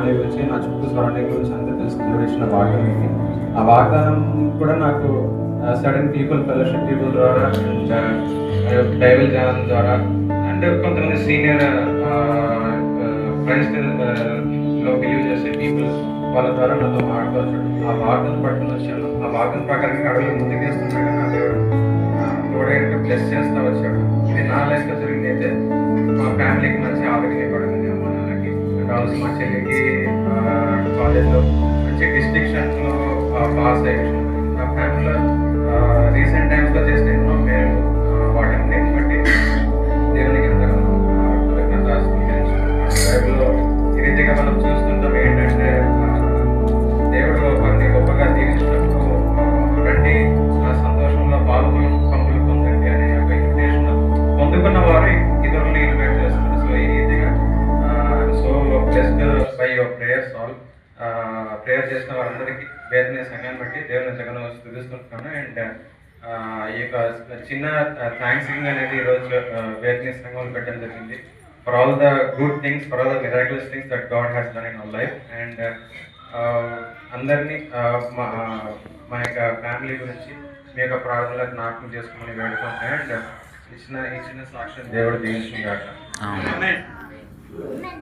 Family గురించి, నా చుట్టూ సరౌండింగ్ గురించి అంతా తెలుసుకుని ఇచ్చిన వాగ్దానం ఇది. ఆ వాగ్దానం కూడా నాకు సడన్ పీపుల్ ఫెలోషిప్ పీపుల్ ద్వారా అండ్ బైబిల్ ధ్యానం ద్వారా అండ్ కొంతమంది సీనియర్ ఫ్రెండ్స్ లో బిలీవ్ చేసే పీపుల్ వాళ్ళ ద్వారా నాతో మాట్లాడవచ్చు. ఆ వాగ్దానం పట్టుకుని వచ్చాను. ఆ వాగ్దానం ప్రకారంగా అడుగులు ముందుకేస్తుండగా నా దేవుడు తోడైతే బ్లెస్ చేస్తూ వచ్చాడు. ఇది నా లైఫ్లో జరిగింది అయితే మా ఫ్యామిలీకి మంచి ఆరోగ్యం పడింది. అమ్మ నాన్నకి అండ్ ఆల్సో మా చెల్లికి కాలేజ్లో మంచి డిస్టింక్షన్స్లో పాస్ అయ్యే విషయం. నా ఫ్యామిలీలో రీసెంట్ టైమ్స్లో చేసిన ఎన్నో పేరు వాటిని బట్టి దేవునికి ఎంతగానో బైబిల్లో ఈ రీతిగా మనం చూస్తుంటాం. ఏంటంటే దేవుడు వారిని గొప్పగా దీవించినప్పుడు రండి ఆ సంతోషంలో పంపులు పొందండి అనే ఒక ఇన్విటేషన్ పొందుకున్న వారు ఇతరులను ఇన్వైట్ చేస్తున్నారు. సో ఈ రీతిగా so blessed by your prayers all. Prayer చేసిన వారందరికీ వేదనే సంఘాన్ని బట్టి దేవుని ఎంతగానో స్తుతిస్తుంటున్నాను. అండ్ ఈ యొక్క చిన్న థ్యాంక్స్ గివింగ్ అనేది ఈరోజు వేదనే సంఘంలో పెట్టడం జరిగింది. For all the good things, for all the miraculous things that God has done in our life. And అందరినీ మా యొక్క ఫ్యామిలీ గురించి మీ యొక్క ప్రార్థనలో జ్ఞాపకం చేసుకోమని వేడుకుంటున్నాను. అండ్ ఇచ్చిన సాక్ష్యం దేవుడు దీవించుగాక.